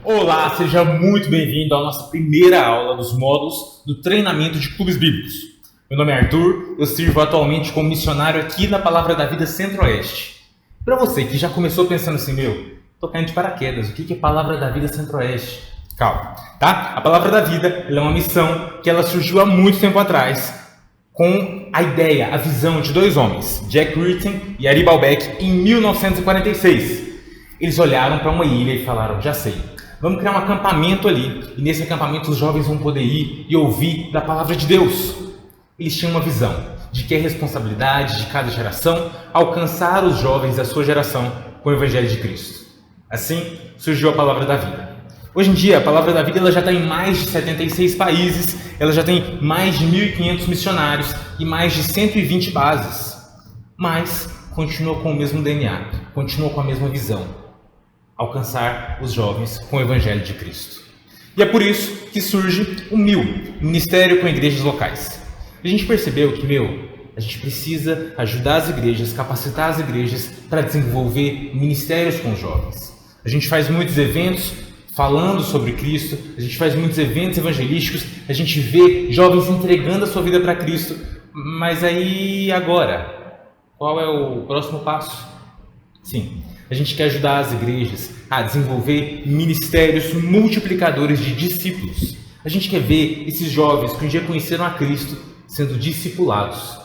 Olá, seja muito bem-vindo à nossa primeira aula dos módulos do treinamento de clubes bíblicos. Meu nome é Arthur, eu sirvo atualmente como missionário aqui na Palavra da Vida Centro-Oeste. Para você que já começou pensando assim, tô caindo de paraquedas, o que é Palavra da Vida Centro-Oeste? Calma, tá? A Palavra da Vida é uma missão que ela surgiu há muito tempo atrás, com a ideia, a visão de dois homens, Jack Rutten e Ari Baalbek, em 1946. Eles olharam para uma ilha e falaram, já sei, vamos criar um acampamento ali, e nesse acampamento os jovens vão poder ir e ouvir da palavra de Deus. Eles tinham uma visão de que é responsabilidade de cada geração alcançar os jovens da sua geração com o Evangelho de Cristo. Assim surgiu a Palavra da Vida. Hoje em dia, a Palavra da Vida ela já está em mais de 76 países, ela já tem mais de 1.500 missionários e mais de 120 bases. Mas continua com o mesmo DNA, continua com a mesma visão: alcançar os jovens com o Evangelho de Cristo. E é por isso que surge o MIL, Ministério com Igrejas Locais. A gente percebeu que, a gente precisa ajudar as igrejas, capacitar as igrejas para desenvolver ministérios com os jovens. A gente faz muitos eventos falando sobre Cristo, a gente faz muitos eventos evangelísticos, a gente vê jovens entregando a sua vida para Cristo, mas aí agora, qual é o próximo passo? Sim, a gente quer ajudar as igrejas a desenvolver ministérios multiplicadores de discípulos. A gente quer ver esses jovens que um dia conheceram a Cristo sendo discipulados.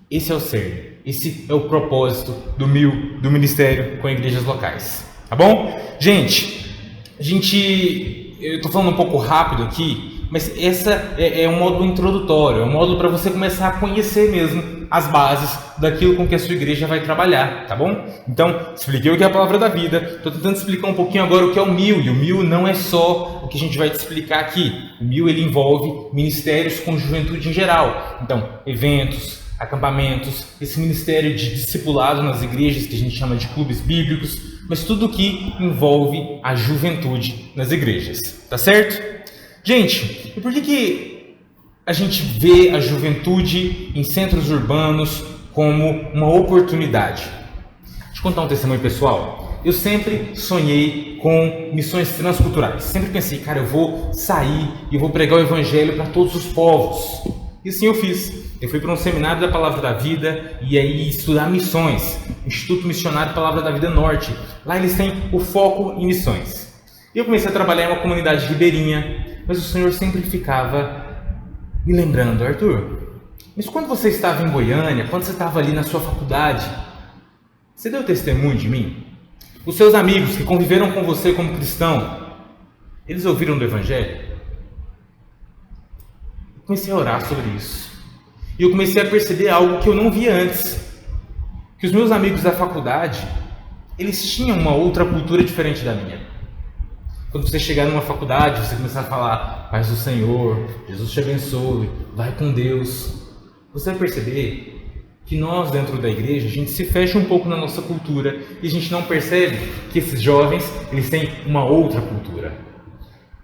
Esse é o cerne, esse é o propósito do MIL, do Ministério com Igrejas Locais. Tá bom? Gente, eu estou falando um pouco rápido aqui, mas essa é um módulo introdutório, é um módulo para você começar a conhecer mesmo as bases daquilo com que a sua igreja vai trabalhar, tá bom? Então, expliquei o que é a Palavra da Vida, estou tentando explicar um pouquinho agora o que é o MIL, e o MIL não é só o que a gente vai te explicar aqui. O MIL ele envolve ministérios com juventude em geral, então, eventos, acampamentos, esse ministério de discipulado nas igrejas que a gente chama de clubes bíblicos, mas tudo que envolve a juventude nas igrejas, tá certo? Gente, e por que a gente vê a juventude em centros urbanos como uma oportunidade? Deixa eu contar um testemunho pessoal. Eu sempre sonhei com missões transculturais. Sempre pensei, cara, eu vou sair e eu vou pregar o evangelho para todos os povos. E assim eu fiz. Eu fui para um seminário da Palavra da Vida e aí estudar missões. Instituto Missionário Palavra da Vida Norte. Lá eles têm o foco em missões. E eu comecei a trabalhar em uma comunidade ribeirinha, mas o Senhor sempre ficava me lembrando, Arthur, mas quando você estava em Goiânia, quando você estava ali na sua faculdade, você deu testemunho de mim? Os seus amigos que conviveram com você como cristão, eles ouviram do Evangelho? Eu comecei a orar sobre isso. E eu comecei a perceber algo que eu não via antes. Que os meus amigos da faculdade, eles tinham uma outra cultura diferente da minha. Quando você chegar numa faculdade, você começar a falar, paz do Senhor, Jesus te abençoe, vai com Deus. Você vai perceber que nós dentro da igreja, a gente se fecha um pouco na nossa cultura e a gente não percebe que esses jovens, eles têm uma outra cultura.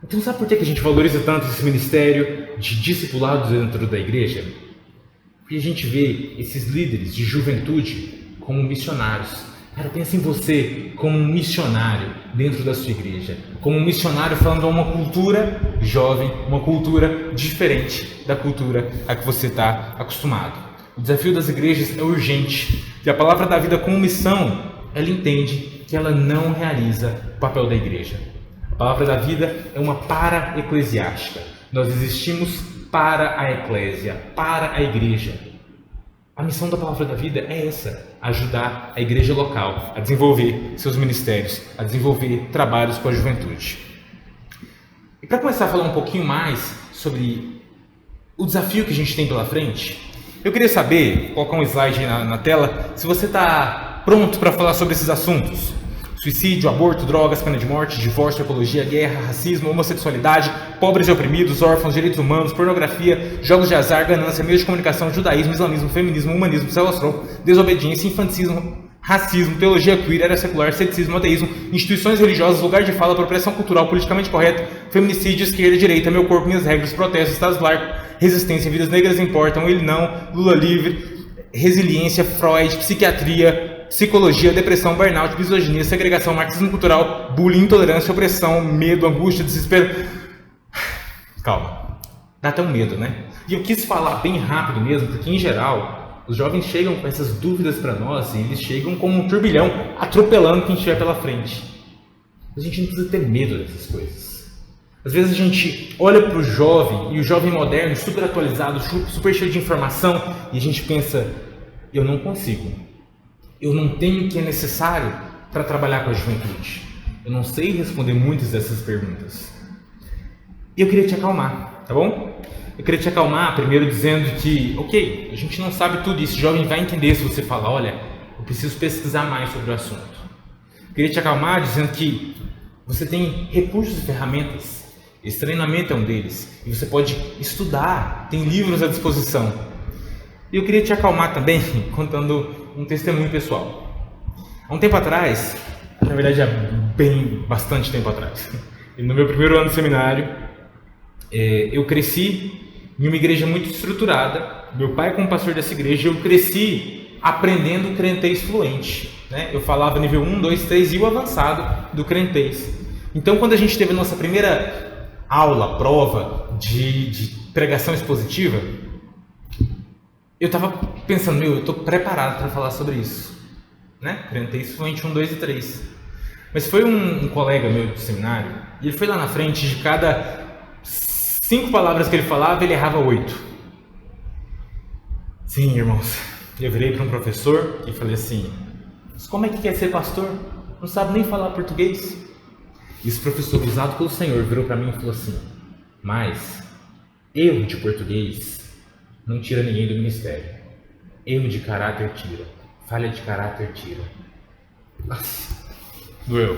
Então sabe por que a gente valoriza tanto esse ministério de discipulados dentro da igreja? Porque a gente vê esses líderes de juventude como missionários. Cara, pensa em você como um missionário dentro da sua igreja. Como um missionário falando a uma cultura jovem, uma cultura diferente da cultura a que você está acostumado. O desafio das igrejas é urgente. E a Palavra da Vida como missão, ela entende que ela não realiza o papel da igreja. A Palavra da Vida é uma para-eclesiástica. Nós existimos para a eclésia, para a igreja. A missão da Palavra da Vida é essa: ajudar a igreja local a desenvolver seus ministérios, a desenvolver trabalhos com a juventude. E para começar a falar um pouquinho mais sobre o desafio que a gente tem pela frente, eu queria saber, vou colocar um slide aí na tela, se você está pronto para falar sobre esses assuntos. Suicídio, aborto, drogas, pena de morte, divórcio, ecologia, guerra, racismo, homossexualidade, pobres e oprimidos, órfãos, direitos humanos, pornografia, jogos de azar, ganância, meios de comunicação, judaísmo, islamismo, feminismo, humanismo, célula, desobediência, infanticismo, racismo, teologia queer, era secular, ceticismo, ateísmo, instituições religiosas, lugar de fala, apropriação cultural, politicamente correto, feminicídio, esquerda, direita, meu corpo, minhas regras, protestos, Estado laico, resistência, vidas negras importam, ele não, Lula livre, resiliência, Freud, psiquiatria, psicologia, depressão, burnout, misoginia, segregação, marxismo cultural, bullying, intolerância, opressão, medo, angústia, desespero. Calma, dá até um medo, né? E eu quis falar bem rápido mesmo, porque em geral, os jovens chegam com essas dúvidas para nós e eles chegam como um turbilhão, atropelando quem estiver pela frente. A gente não precisa ter medo dessas coisas. Às vezes a gente olha para o jovem, e o jovem moderno, super atualizado, super cheio de informação, e a gente pensa, eu não consigo. Eu não tenho o que é necessário para trabalhar com a juventude. Eu não sei responder muitas dessas perguntas. E eu queria te acalmar, tá bom? Eu queria te acalmar primeiro dizendo que, ok, a gente não sabe tudo isso, o jovem vai entender se você falar, olha, eu preciso pesquisar mais sobre o assunto. Eu queria te acalmar dizendo que você tem recursos e ferramentas. Esse treinamento é um deles. E você pode estudar, tem livros à disposição. E eu queria te acalmar também contando um testemunho pessoal. Há um tempo atrás, na verdade há bastante tempo atrás, no meu primeiro ano de seminário, eu cresci em uma igreja muito estruturada. Meu pai como pastor dessa igreja, eu cresci aprendendo crentez fluente, né? Eu falava nível 1, 2, 3 e o avançado do crentez. Então quando a gente teve a nossa primeira aula, prova de pregação expositiva, eu estava pensando, eu estou preparado para falar sobre isso, né? Crentez fluente 1, 2 e 3. Mas foi um colega meu de seminário, e ele foi lá na frente, de cada 5 palavras que ele falava, ele errava 8. Sim, irmãos, eu virei para um professor e falei assim, mas como é que quer ser pastor? Não sabe nem falar português? E esse professor, usado pelo Senhor, virou para mim e falou assim, mas erro de português não tira ninguém do ministério. Erro de caráter tira. Falha de caráter tira. Nossa, doeu.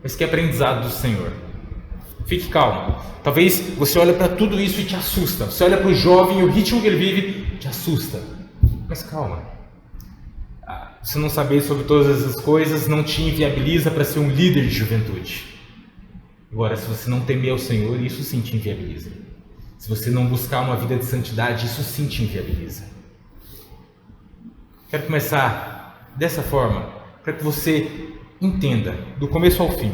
Mas que aprendizado do Senhor. Fique calmo. Talvez você olhe para tudo isso e te assusta. Você olha para o jovem e o ritmo que ele vive te assusta. Mas calma. Você não saber sobre todas essas coisas não te inviabiliza para ser um líder de juventude. Agora, se você não temer ao Senhor, isso sim te inviabiliza. Se você não buscar uma vida de santidade, isso sim te inviabiliza. Quero começar dessa forma, para que você entenda, do começo ao fim,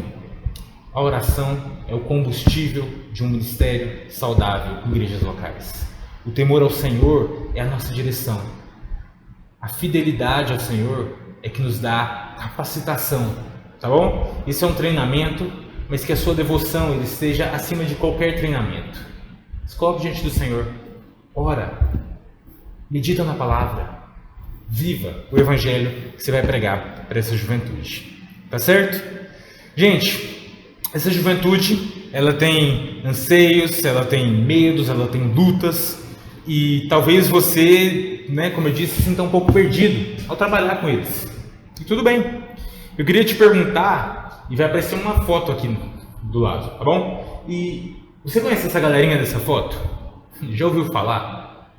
a oração é o combustível de um ministério saudável em igrejas locais. O temor ao Senhor é a nossa direção. A fidelidade ao Senhor é que nos dá capacitação, tá bom? Isso é um treinamento, mas que a sua devoção ele esteja acima de qualquer treinamento. Se coloque diante do Senhor, ora, medita na palavra, viva o Evangelho que você vai pregar para essa juventude, tá certo? Gente, essa juventude, ela tem anseios, ela tem medos, ela tem lutas, e talvez você, né, como eu disse, se sinta um pouco perdido ao trabalhar com eles. E tudo bem. Eu queria te perguntar, e vai aparecer uma foto aqui do lado, tá bom? E você conhece essa galerinha dessa foto? Já ouviu falar?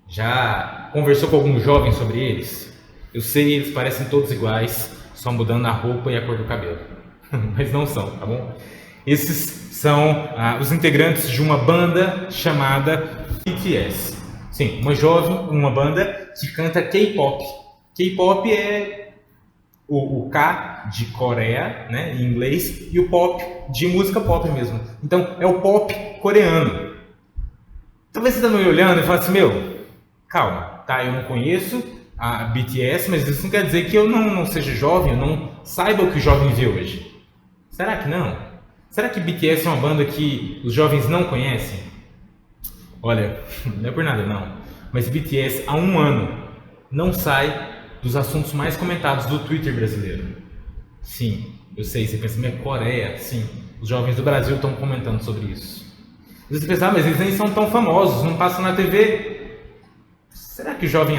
Já conversou com algum jovem sobre eles? Eu sei, eles parecem todos iguais, só mudando a roupa e a cor do cabelo. Mas não são, tá bom? Esses são os integrantes de uma banda chamada BTS. Sim, uma banda que canta K-pop. K-pop é o K de Coreia, né, em inglês, e o pop de música pop mesmo. Então, é o pop coreano. Talvez você esteja me olhando e fale assim, calma, tá, eu não conheço a BTS, mas isso não quer dizer que eu não seja jovem, eu não saiba o que o jovem vê hoje. Será que não? Será que BTS é uma banda que os jovens não conhecem? Olha, não é por nada não, mas BTS há um ano não sai dos assuntos mais comentados do Twitter brasileiro. Sim, eu sei, você pensa, Coreia, sim, os jovens do Brasil estão comentando sobre isso. Você pensa, mas eles nem são tão famosos, não passam na TV. Será que o jovem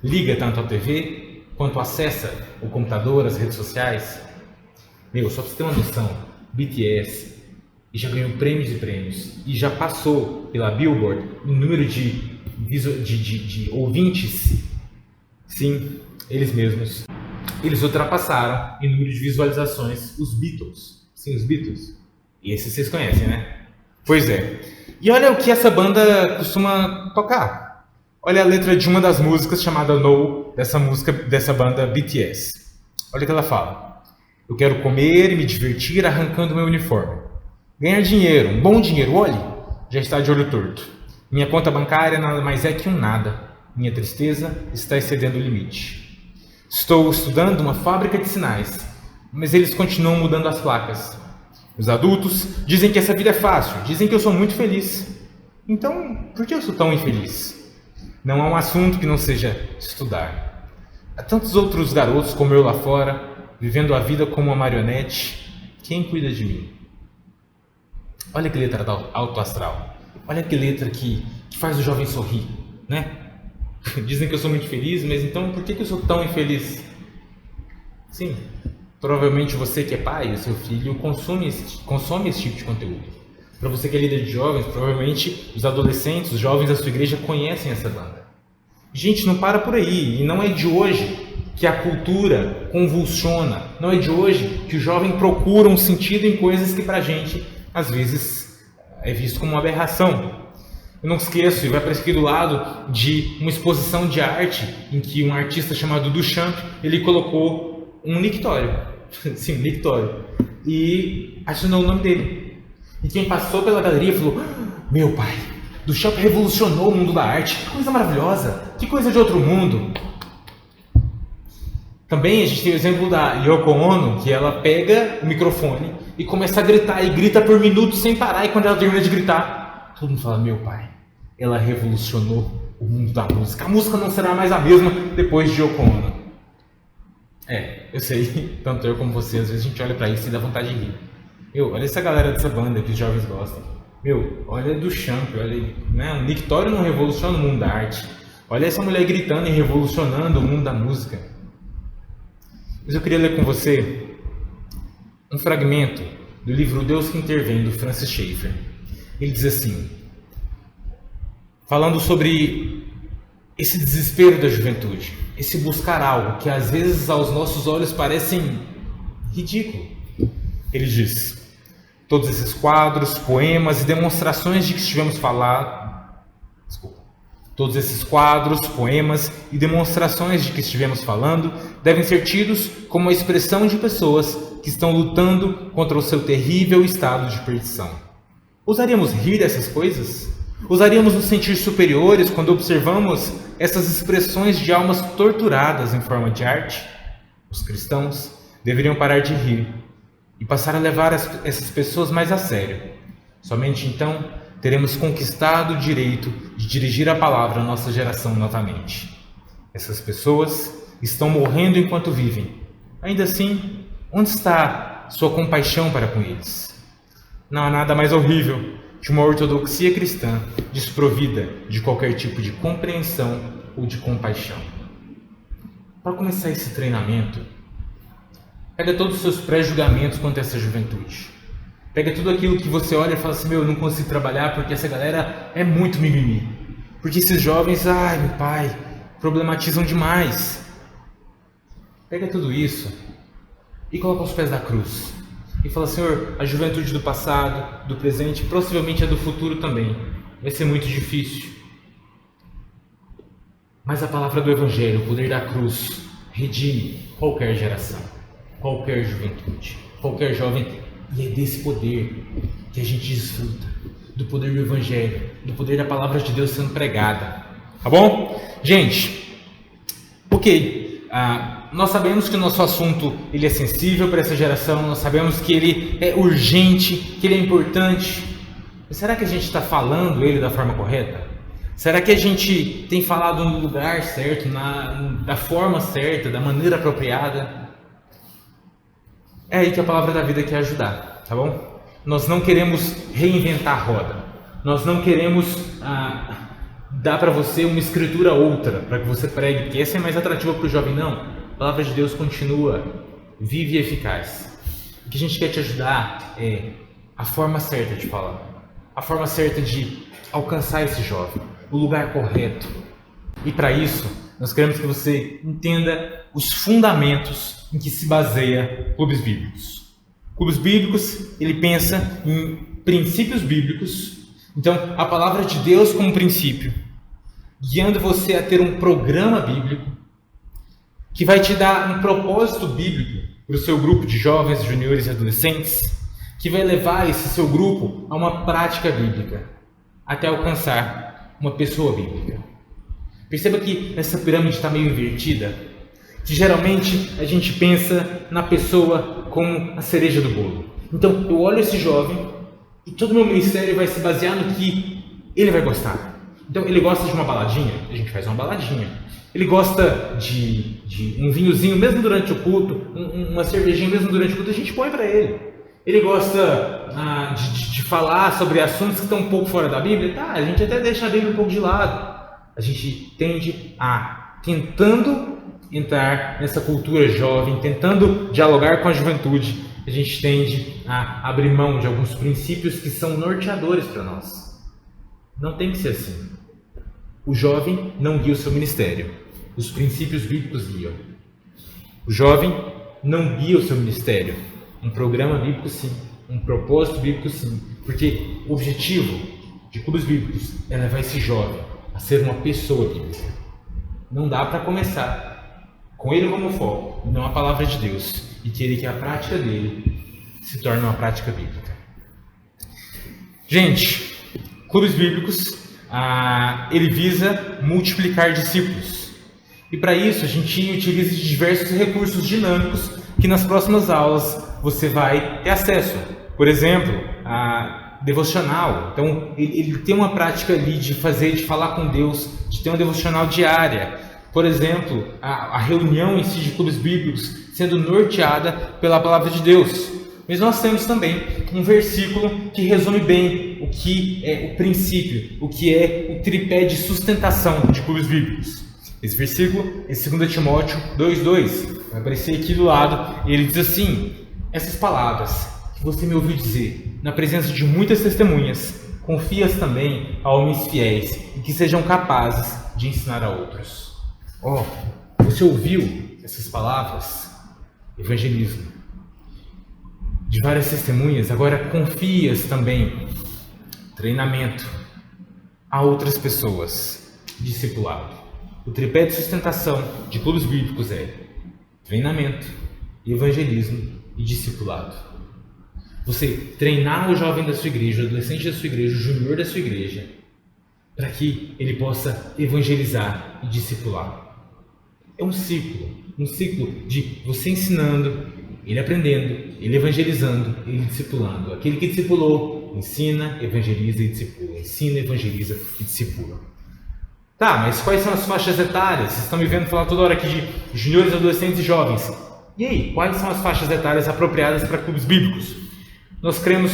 liga tanto à TV, quanto acessa o computador, as redes sociais? Só para você ter uma noção, BTS já ganhou prêmios e prêmios, e já passou pela Billboard em número de ouvintes. Sim, eles mesmos. Eles ultrapassaram em número de visualizações os Beatles. Sim, os Beatles. E esses vocês conhecem, né? Pois é. E olha o que essa banda costuma tocar. Olha a letra de uma das músicas chamada No dessa música, dessa banda BTS. Olha o que ela fala. Eu quero comer e me divertir arrancando meu uniforme. Ganhar dinheiro, um bom dinheiro, olhe, já está de olho torto. Minha conta bancária nada mais é que um nada. Minha tristeza está excedendo o limite. Estou estudando uma fábrica de sinais, mas eles continuam mudando as placas. Os adultos dizem que essa vida é fácil, dizem que eu sou muito feliz. Então, por que eu sou tão infeliz? Não há um assunto que não seja estudar. Há tantos outros garotos como eu lá fora, vivendo a vida como uma marionete. Quem cuida de mim? Olha que letra alto astral. Olha que letra que faz o jovem sorrir, né? Dizem que eu sou muito feliz, mas então por que eu sou tão infeliz? Sim, provavelmente você que é pai, o seu filho consome esse tipo de conteúdo. Para você que é líder de jovens, provavelmente os adolescentes, os jovens da sua igreja conhecem essa banda. Gente, não para por aí. E não é de hoje que a cultura convulsiona. Não é de hoje que o jovem procura um sentido em coisas que pra gente, às vezes, é visto como uma aberração. Eu não esqueço, e vai para aqui do lado de uma exposição de arte em que um artista chamado Duchamp, ele colocou um nictório. Sim, um nictório. E assinou o nome dele. E quem passou pela galeria falou: meu pai, Duchamp revolucionou o mundo da arte. Que coisa maravilhosa. Que coisa de outro mundo. Também a gente tem o exemplo da Yoko Ono, que ela pega o microfone e começa a gritar. E grita por minutos sem parar. E quando ela termina de gritar, todo mundo fala: meu pai, ela revolucionou o mundo da música. A música não será mais a mesma depois de Yoko Ono. Eu sei, tanto eu como você, às vezes a gente olha pra isso e dá vontade de rir. Olha essa galera dessa banda que os jovens gostam. Olha Duchamp, olha, né? O nictório não revoluciona o mundo da arte. Olha essa mulher gritando e revolucionando o mundo da música. Mas eu queria ler com você um fragmento do livro O Deus que Intervém, do Francis Schaeffer. Ele diz assim, falando sobre esse desespero da juventude, esse buscar algo que às vezes aos nossos olhos parecem ridículo. Ele diz: todos esses quadros, poemas e demonstrações de que estivemos falando, todos esses quadros, poemas e demonstrações de que estivemos falando devem ser tidos como a expressão de pessoas que estão lutando contra o seu terrível estado de perdição. Ousaríamos rir dessas coisas? Ousaríamos nos sentir superiores quando observamos essas expressões de almas torturadas em forma de arte? Os cristãos deveriam parar de rir e passar a levar essas pessoas mais a sério. Somente então teremos conquistado o direito de dirigir a palavra à nossa geração novamente. Essas pessoas estão morrendo enquanto vivem. Ainda assim, onde está sua compaixão para com eles? Não há nada mais horrível que uma ortodoxia cristã desprovida de qualquer tipo de compreensão ou de compaixão. Para começar esse treinamento, pega todos os seus pré-julgamentos quanto a essa juventude. Pega tudo aquilo que você olha e fala assim: eu não consigo trabalhar porque essa galera é muito mimimi. Porque esses jovens, meu pai, problematizam demais. Pega tudo isso e coloca aos pés da cruz. E fala: Senhor, a juventude do passado, do presente, possivelmente a do futuro também. Vai ser muito difícil. Mas a palavra do Evangelho, o poder da cruz, redime qualquer geração, qualquer juventude, qualquer jovem. E é desse poder que a gente desfruta, do poder do Evangelho, do poder da palavra de Deus sendo pregada. Tá bom? Gente, ok. Nós sabemos que o nosso assunto ele é sensível para essa geração, nós sabemos que ele é urgente, que ele é importante. Mas será que a gente está falando ele da forma correta? Será que a gente tem falado no lugar certo, da forma certa, da maneira apropriada? É aí que a palavra da vida quer ajudar, tá bom? Nós não queremos reinventar a roda. Nós não queremos dar para você uma escritura outra, para que você pregue, porque essa é mais atrativa para o jovem. Não, a palavra de Deus continua vive e eficaz. O que a gente quer te ajudar é a forma certa de falar, a forma certa de alcançar esse jovem, o lugar correto. E para isso, nós queremos que você entenda os fundamentos em que se baseia Clubes Bíblicos. Clubes Bíblicos, ele pensa em princípios bíblicos. Então, a palavra de Deus como princípio, guiando você a ter um programa bíblico, que vai te dar um propósito bíblico para o seu grupo de jovens, juniores e adolescentes, que vai levar esse seu grupo a uma prática bíblica, até alcançar uma pessoa bíblica. Perceba que essa pirâmide está meio invertida, que geralmente a gente pensa na pessoa como a cereja do bolo. Então eu olho esse jovem e todo o meu ministério vai se basear no que ele vai gostar. Então ele gosta de uma baladinha, a gente faz uma baladinha. Ele gosta de um vinhozinho mesmo durante o culto, uma cervejinha mesmo durante o culto, a gente põe para ele. Ele gosta de falar sobre assuntos que estão um pouco fora da Bíblia, tá, a gente até deixa a Bíblia um pouco de lado. A gente tende tentando entrar nessa cultura jovem, tentando dialogar com a juventude, a gente tende a abrir mão de alguns princípios que são norteadores para nós. Não tem que ser assim. O jovem não guia o seu ministério. Os princípios bíblicos guiam. O jovem não guia o seu ministério. Um programa bíblico sim. Um propósito bíblico sim. Porque o objetivo de clubes bíblicos é levar esse jovem a ser uma pessoa bíblica. Não dá para começar com ele como foco, não a palavra de Deus, e querer que a prática dele se torne uma prática bíblica. Gente, clubes bíblicos, ele visa multiplicar discípulos. E para isso a gente utiliza diversos recursos dinâmicos que nas próximas aulas você vai ter acesso. Por exemplo, a devocional. Então ele tem uma prática ali de falar com Deus, de ter uma devocional diária. Por exemplo, a reunião em si de clubes bíblicos sendo norteada pela palavra de Deus. Mas nós temos também um versículo que resume bem o que é o princípio, o que é o tripé de sustentação de clubes bíblicos. Esse versículo é 2 Timóteo 2,2. Vai aparecer aqui do lado. E ele diz assim: essas palavras que você me ouviu dizer na presença de muitas testemunhas, confia-as também a homens fiéis e que sejam capazes de ensinar a outros. Você ouviu essas palavras? Evangelismo. De várias testemunhas, agora confias também, treinamento, a outras pessoas, discipulado. O tripé de sustentação de clubes bíblicos é treinamento, evangelismo e discipulado. Você treinar o jovem da sua igreja, o adolescente da sua igreja, o junior da sua igreja, para que ele possa evangelizar e discipular. É um ciclo de você ensinando, ele aprendendo, ele evangelizando, ele discipulando. Aquele que discipulou, ensina, evangeliza e discipula. Ensina, evangeliza e discipula. Tá, mas quais são as faixas etárias? Vocês estão me vendo falar toda hora aqui de juniores, adolescentes e jovens. E aí, quais são as faixas etárias apropriadas para clubes bíblicos? Nós cremos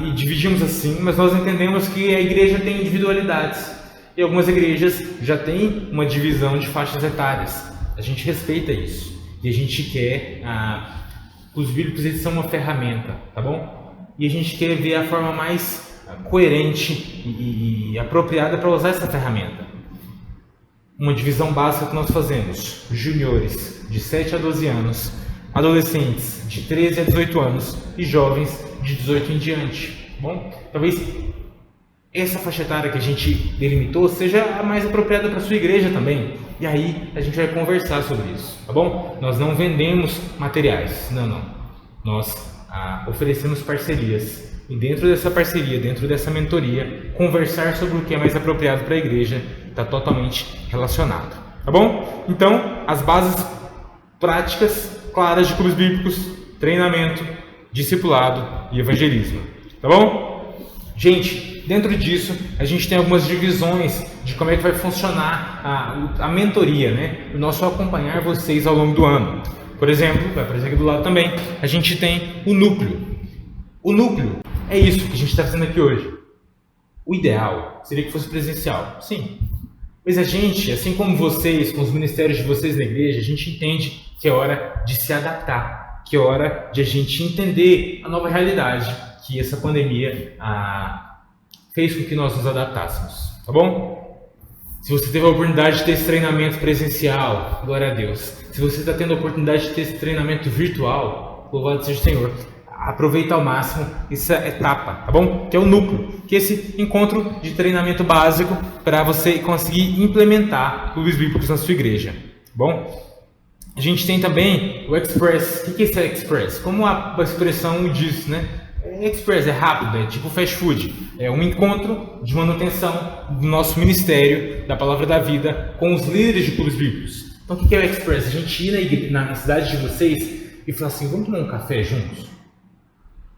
e dividimos assim, mas nós entendemos que a igreja tem individualidades. E algumas igrejas já têm uma divisão de faixas etárias. A gente respeita isso. E a gente quer... os bíblicos, eles são uma ferramenta, tá bom? E a gente quer ver a forma mais coerente e apropriada para usar essa ferramenta. Uma divisão básica que nós fazemos: juniores de 7 a 12 anos, adolescentes de 13 a 18 anos e jovens de 18 em diante. Bom, talvez essa faixa etária que a gente delimitou seja a mais apropriada para a sua igreja também. E aí a gente vai conversar sobre isso, tá bom? Nós não vendemos materiais, não. Nós oferecemos parcerias. E dentro dessa parceria, dentro dessa mentoria, conversar sobre o que é mais apropriado para a igreja está totalmente relacionado, tá bom? Então, as bases práticas claras de clubes bíblicos: treinamento, discipulado e evangelismo, tá bom? Gente, dentro disso, a gente tem algumas divisões de como é que vai funcionar a mentoria, né? O nosso acompanhar vocês ao longo do ano. Por exemplo, vai aparecer aqui do lado também, a gente tem o núcleo. O núcleo é isso que a gente está fazendo aqui hoje. O ideal seria que fosse presencial, sim. Mas a gente, assim como vocês, com os ministérios de vocês na igreja, a gente entende que é hora de se adaptar, que é hora de a gente entender a nova realidade que essa pandemia fez com que nós nos adaptássemos, tá bom? Se você teve a oportunidade de ter esse treinamento presencial, glória a Deus. Se você está tendo a oportunidade de ter esse treinamento virtual, louvado seja o Senhor. Aproveita ao máximo essa etapa, tá bom? Que é o núcleo, que é esse encontro de treinamento básico para você conseguir implementar clubes bíblicos na sua igreja, tá bom? A gente tem também o Express. O que é esse Express? Como a expressão diz, né? Express é rápido, é tipo fast food. É um encontro de manutenção do nosso ministério, da Palavra da Vida, com os líderes de clubes bíblicos. Então o que é o Express? A gente ir na cidade de vocês e falar assim, vamos tomar um café juntos?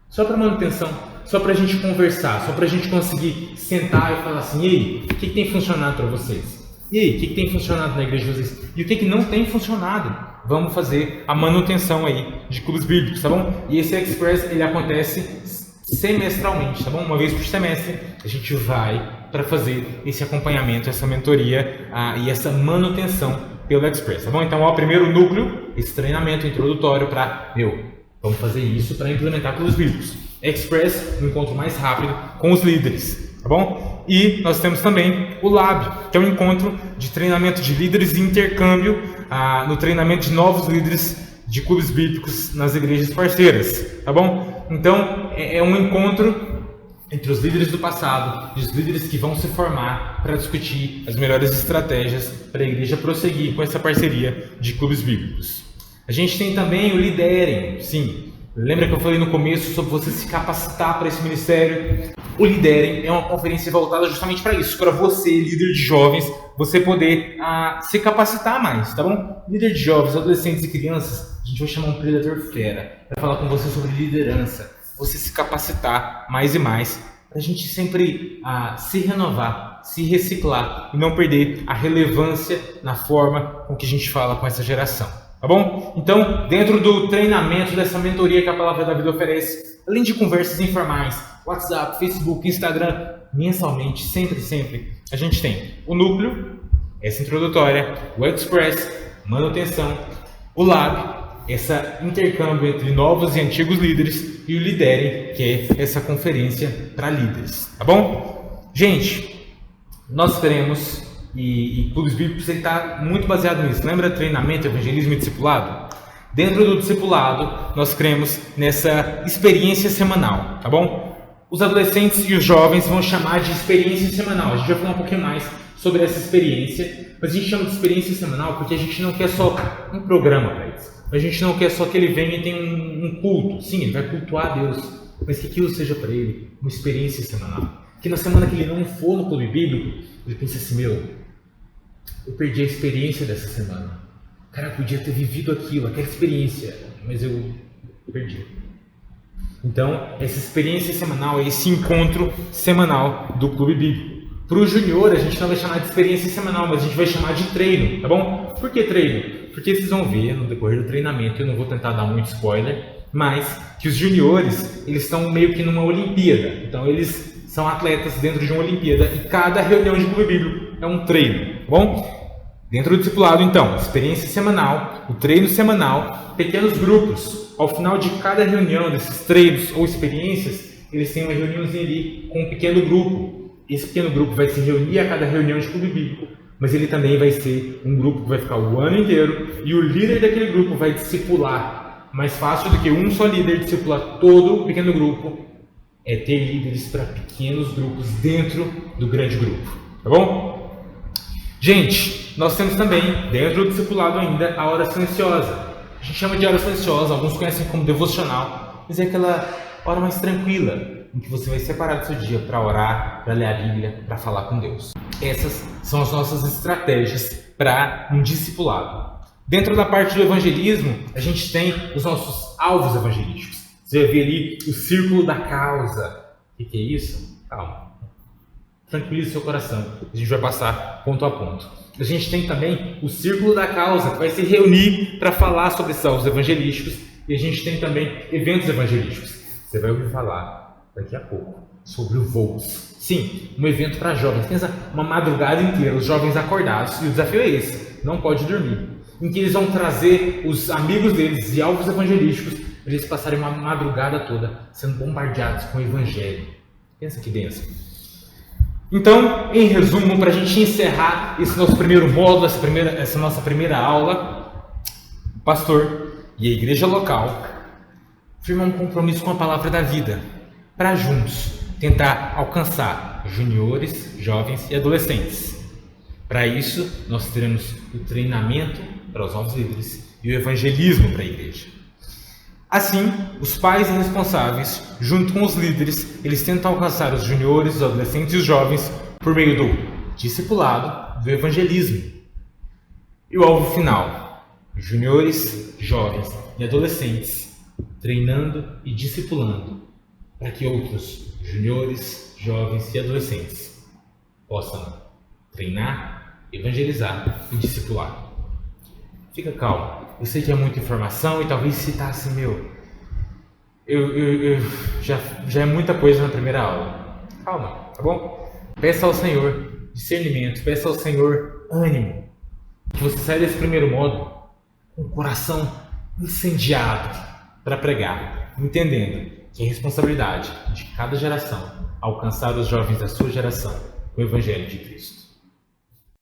Só para manutenção, só para a gente conversar, só para a gente conseguir sentar e falar assim, e aí, o que tem funcionado para vocês? E aí, o que tem funcionado na igreja de vocês? E o que não tem funcionado? Vamos fazer a manutenção aí de clubes bíblicos, tá bom? E esse Express, ele acontece semestralmente, tá bom? Uma vez por semestre, a gente vai para fazer esse acompanhamento, essa mentoria e essa manutenção pelo Express, tá bom? Então, ó, primeiro núcleo, esse treinamento introdutório para, vamos fazer isso para implementar clubes bíblicos. Express, um encontro mais rápido com os líderes, tá bom? E nós temos também o Lab, que é um encontro de treinamento de líderes e intercâmbio no treinamento de novos líderes de clubes bíblicos nas igrejas parceiras, tá bom? Então, é um encontro entre os líderes do passado e os líderes que vão se formar para discutir as melhores estratégias para a igreja prosseguir com essa parceria de clubes bíblicos. A gente tem também o Liderem, sim. Lembra que eu falei no começo sobre você se capacitar para esse ministério? O Liderem é uma conferência voltada justamente para isso, para você, líder de jovens, você poder se capacitar mais, tá bom? Líder de jovens, adolescentes e crianças, a gente vai chamar um pregador fera para falar com você sobre liderança, você se capacitar mais e mais, para a gente sempre se renovar, se reciclar e não perder a relevância na forma com que a gente fala com essa geração. Tá bom? Então, dentro do treinamento dessa mentoria que a Palavra da Vida oferece, além de conversas informais, WhatsApp, Facebook, Instagram, mensalmente, sempre, a gente tem o núcleo, essa introdutória, o Express, manutenção, o Lab, essa intercâmbio entre novos e antigos líderes, e o Liderem, que é essa conferência para líderes. Tá bom? Gente, nós queremos... E clubes bíblicos está muito baseado nisso. Lembra treinamento, evangelismo e discipulado? Dentro do discipulado, nós cremos nessa experiência semanal, tá bom? Os adolescentes e os jovens vão chamar de experiência semanal. A gente vai falar um pouquinho mais sobre essa experiência, mas a gente chama de experiência semanal porque a gente não quer só um programa para eles. A gente não quer só que ele venha e tenha um culto. Sim, ele vai cultuar a Deus, mas que aquilo seja para ele uma experiência semanal. Que na semana que ele não for no clube bíblico, ele pense assim, eu perdi a experiência dessa semana. Cara, eu podia ter vivido aquela experiência, mas eu perdi. Então, essa experiência semanal é esse encontro semanal do Clube Bíblico. Para o junior, a gente não vai chamar de experiência semanal, mas a gente vai chamar de treino, tá bom? Por que treino? Porque vocês vão ver no decorrer do treinamento, eu não vou tentar dar muito spoiler, mas que os juniores, eles estão meio que numa Olimpíada. Então, eles são atletas dentro de uma Olimpíada e cada reunião de Clube Bíblico é um treino, tá bom? Dentro do discipulado, então, experiência semanal, o treino semanal, pequenos grupos. Ao final de cada reunião desses treinos ou experiências, eles têm uma reuniãozinha ali com um pequeno grupo. Esse pequeno grupo vai se reunir a cada reunião de clube bíblico, mas ele também vai ser um grupo que vai ficar o ano inteiro e o líder daquele grupo vai discipular. Mais fácil do que um só líder discipular todo o pequeno grupo é ter líderes para pequenos grupos dentro do grande grupo, tá bom? Gente, nós temos também, dentro do discipulado ainda, a hora silenciosa. A gente chama de hora silenciosa, alguns conhecem como devocional, mas é aquela hora mais tranquila, em que você vai separar do seu dia para orar, para ler a Bíblia, para falar com Deus. Essas são as nossas estratégias para um discipulado. Dentro da parte do evangelismo, a gente tem os nossos alvos evangelísticos. Você vai ver ali o círculo da causa. O que é isso? Calma. Tranquilize seu coração. A gente vai passar ponto a ponto. A gente tem também o círculo da causa, que vai se reunir para falar sobre esses alvos evangelísticos. E a gente tem também eventos evangelísticos. Você vai ouvir falar daqui a pouco sobre o Voos. Sim, um evento para jovens. Pensa uma madrugada inteira, os jovens acordados. E o desafio é esse, não pode dormir. Em que eles vão trazer os amigos deles e alvos evangelísticos para eles passarem uma madrugada toda sendo bombardeados com o evangelho. Pensa que benção. Então, em resumo, para a gente encerrar esse nosso primeiro módulo, essa nossa primeira aula, o pastor e a igreja local firmam um compromisso com a palavra da vida, para juntos tentar alcançar juniores, jovens e adolescentes. Para isso, nós teremos o treinamento para os novos líderes e o evangelismo para a igreja. Assim, os pais e responsáveis, junto com os líderes, eles tentam alcançar os juniores, os adolescentes e os jovens por meio do discipulado, do evangelismo. E o alvo final: juniores, jovens e adolescentes treinando e discipulando para que outros juniores, jovens e adolescentes possam treinar, evangelizar e discipular. Fica calmo. Eu sei que é muita informação e talvez você está assim, já é muita coisa na primeira aula. Calma, tá bom? Peça ao Senhor discernimento, peça ao Senhor ânimo. Que você saia desse primeiro módulo com o coração incendiado para pregar, entendendo que é responsabilidade de cada geração alcançar os jovens da sua geração com o Evangelho de Cristo.